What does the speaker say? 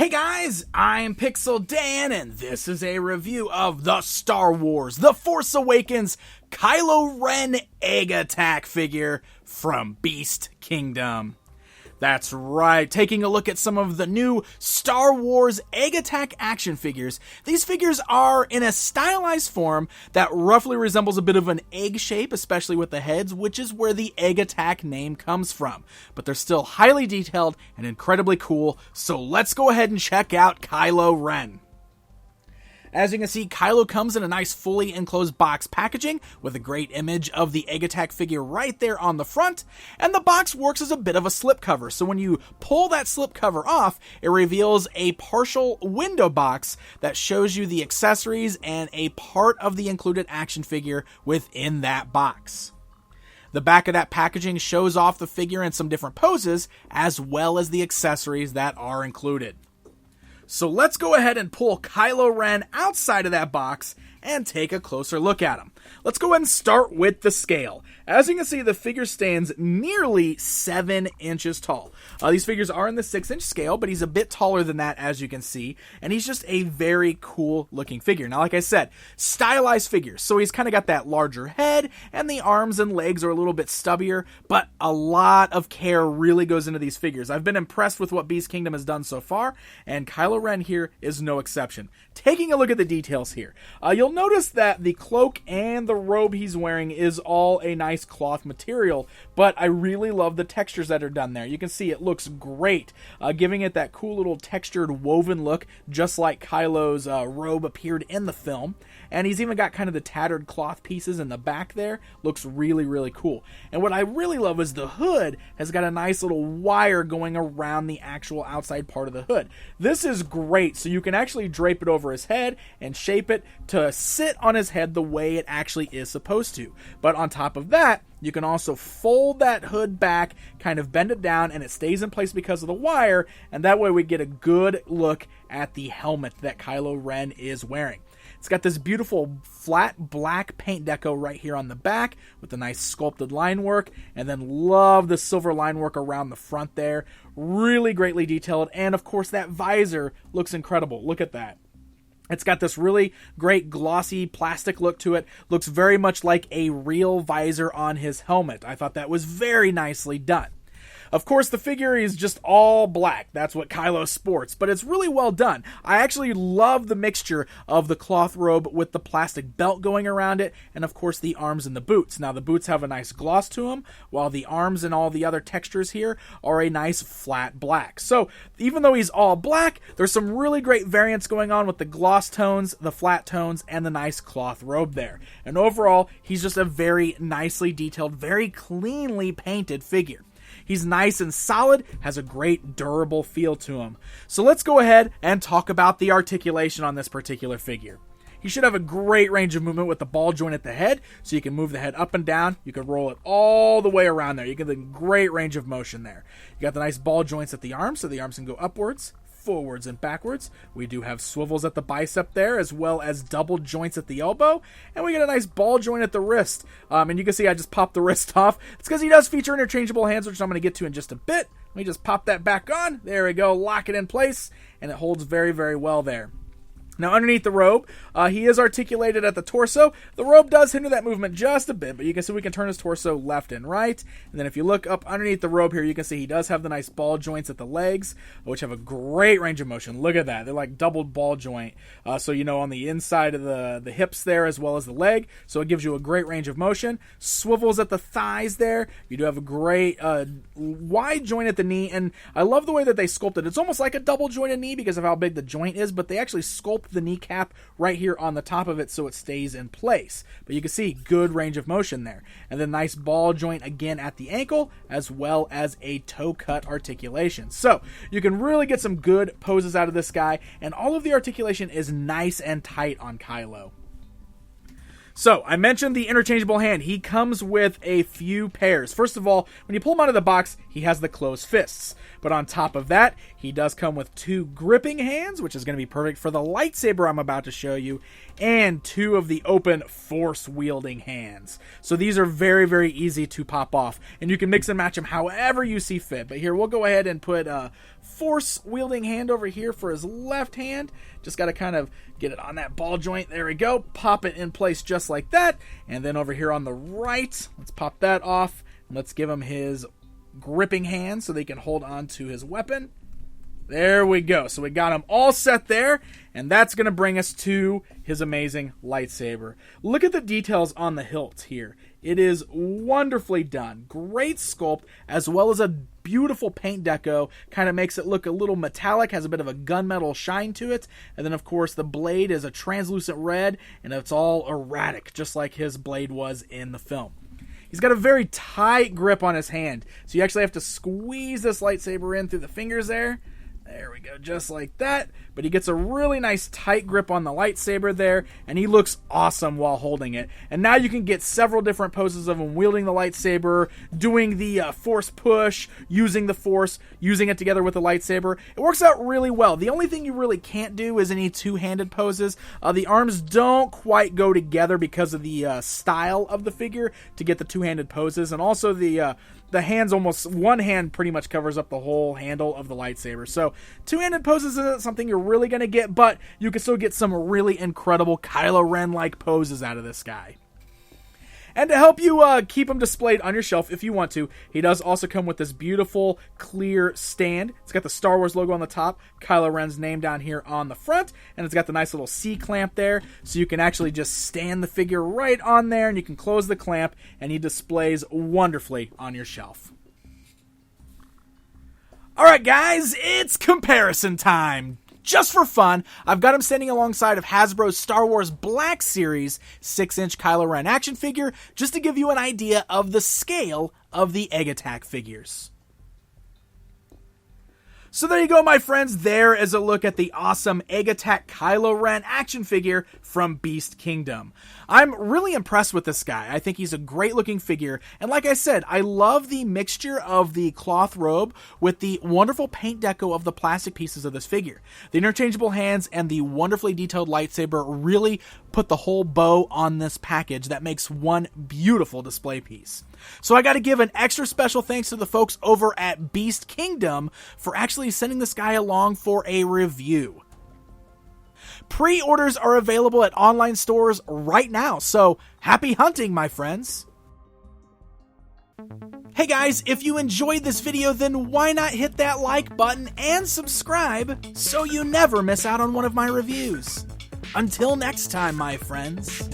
Hey guys, I'm Pixel Dan, and this is a review of the Star Wars The Force Awakens Kylo Ren Egg Attack figure from Beast Kingdom. That's right, taking a look at some of the new Star Wars Egg Attack action figures. These figures are in a stylized form that roughly resembles a bit of an egg shape, especially with the heads, which is where the Egg Attack name comes from. But they're still highly detailed and incredibly cool, so let's go ahead and check out Kylo Ren. As you can see, Kylo comes in a nice fully enclosed box packaging with a great image of the Egg Attack figure right there on the front, and the box works as a bit of a slipcover, so when you pull that slipcover off, it reveals a partial window box that shows you the accessories and a part of the included action figure within that box. The back of that packaging shows off the figure in some different poses, as well as the accessories that are included. So let's go ahead and pull Kylo Ren outside of that box and take a closer look at him. Let's go ahead and start with the scale. As you can see, the figure stands nearly 7 inches tall. These figures are in the 6-inch scale, but he's a bit taller than that, as you can see, and he's just a very cool looking figure. Now, like I said, stylized figure, so he's kind of got that larger head, and the arms and legs are a little bit stubbier, but a lot of care really goes into these figures. I've been impressed with what Beast Kingdom has done so far, and Kylo Ren here is no exception. Taking a look at the details here, you'll notice that the cloak and the robe he's wearing is all a nice cloth material, but I really love the textures that are done there. You can see it looks great, giving it that cool little textured woven look, just like Kylo's robe appeared in the film. And he's even got kind of the tattered cloth pieces in the back there. Looks really, really cool. And what I really love is the hood has got a nice little wire going around the actual outside part of the hood. This is great, so you can actually drape it over his head and shape it to sit on his head the way it actually is supposed to. But on top of that, you can also fold that hood back, kind of bend it down, and it stays in place because of the wire, and that way we get a good look at the helmet that Kylo Ren is wearing. It's got this beautiful flat black paint deco right here on the back with the nice sculpted line work, and then love the silver line work around the front there. Really greatly detailed, and of course that visor looks incredible. Look at that. It's got this really great glossy plastic look to it. Looks very much like a real visor on his helmet. I thought that was very nicely done. Of course, the figure is just all black. That's what Kylo sports, but it's really well done. I actually love the mixture of the cloth robe with the plastic belt going around it, and of course the arms and the boots. Now, the boots have a nice gloss to them, while the arms and all the other textures here are a nice flat black. So, even though he's all black, there's some really great variants going on with the gloss tones, the flat tones, and the nice cloth robe there. And overall, he's just a very nicely detailed, very cleanly painted figure. He's nice and solid, has a great durable feel to him. So let's go ahead and talk about the articulation on this particular figure. He should have a great range of movement with the ball joint at the head, so you can move the head up and down. You can roll it all the way around there. You get a great range of motion there. You got the nice ball joints at the arms, so the arms can go upwards, forwards, and backwards. We do have swivels at the bicep there, as well as double joints at the elbow, and we get a nice ball joint at the wrist. And you can see I just popped the wrist off. It's because he does feature interchangeable hands, which I'm going to get to in just a bit. Let me just pop that back on. There we go. Lock it in place, and it holds very, very well there. Now, underneath the robe, he is articulated at the torso. The robe does hinder that movement just a bit, but you can see we can turn his torso left and right. And then if you look up underneath the robe here, you can see he does have the nice ball joints at the legs, which have a great range of motion. Look at that. They're like double ball joint. So, on the inside of the hips there as well as the leg. So it gives you a great range of motion. Swivels at the thighs there. You do have a great wide joint at the knee. And I love the way that they sculpted. It's almost like a double jointed knee because of how big the joint is, but they actually sculpt the kneecap right here on the top of it so it stays in place. But you can see good range of motion there. And then nice ball joint again at the ankle, as well as a toe cut articulation. So you can really get some good poses out of this guy, and all of the articulation is nice and tight on Kylo. So, I mentioned the interchangeable hand. He comes with a few pairs. First of all, when you pull him out of the box, he has the closed fists. But on top of that, he does come with 2 gripping hands, which is going to be perfect for the lightsaber I'm about to show you, and 2 of the open force-wielding hands. So these are very, very easy to pop off, and you can mix and match them however you see fit. But here, we'll go ahead and put a force-wielding hand over here for his left hand. Just got to kind of get it on that ball joint. There we go. Pop it in place just like that. And then over here on the right, let's pop that off. And let's give him his gripping hand so they can hold on to his weapon. There we go. So we got him all set there, and that's going to bring us to his amazing lightsaber. Look at the details on the hilt here. It is wonderfully done. Great sculpt, as well as a beautiful paint deco. Kind of makes it look a little metallic, has a bit of a gunmetal shine to it. And then, of course, the blade is a translucent red, and it's all erratic, just like his blade was in the film. He's got a very tight grip on his hand, so you actually have to squeeze this lightsaber in through the fingers there. There we go, just like that. But he gets a really nice tight grip on the lightsaber there, and he looks awesome while holding it. And now you can get several different poses of him wielding the lightsaber, doing the force push, using the force, using it together with the lightsaber. It works out really well. The only thing you really can't do is any two-handed poses. The arms don't quite go together because of the style of the figure to get the two-handed poses, and also the hands, almost one hand pretty much covers up the whole handle of the lightsaber. So two-handed poses isn't something you're really going to get, but you can still get some really incredible Kylo Ren-like poses out of this guy. And to help you keep him displayed on your shelf if you want to, he does also come with this beautiful clear stand. It's got the Star Wars logo on the top, Kylo Ren's name down here on the front, and it's got the nice little C-clamp there, so you can actually just stand the figure right on there, and you can close the clamp, and he displays wonderfully on your shelf. Alright guys, it's comparison time! Just for fun, I've got him standing alongside of Hasbro's Star Wars Black Series 6-inch Kylo Ren action figure, just to give you an idea of the scale of the Egg Attack figures. So there you go, my friends. There is a look at the awesome Egg Attack Kylo Ren action figure from Beast Kingdom. I'm really impressed with this guy. I think he's a great looking figure. And like I said, I love the mixture of the cloth robe with the wonderful paint deco of the plastic pieces of this figure. The interchangeable hands and the wonderfully detailed lightsaber really put the whole bow on this package that makes one beautiful display piece. So I got to give an extra special thanks to the folks over at Beast Kingdom for actually sending this guy along for a review. Pre-orders are available at online stores right now, so happy hunting, my friends. Hey guys, if you enjoyed this video, then why not hit that like button and subscribe so you never miss out on one of my reviews. Until next time, my friends.